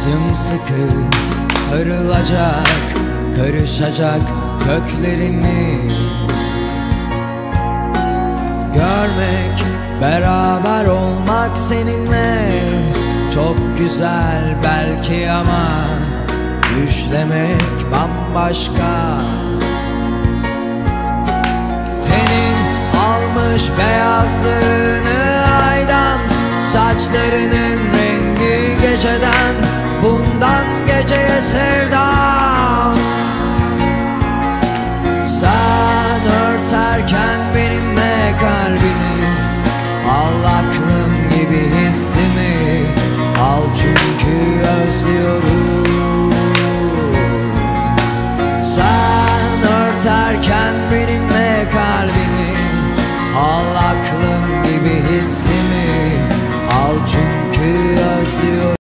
Sımsıkı sarılacak, karışacak köklerimi görmek, beraber olmak seninle çok güzel belki ama düşlemek bambaşka. Tenin almış beyazlığını aydan, saçlarının rengi geceden, bundan geceye sevda.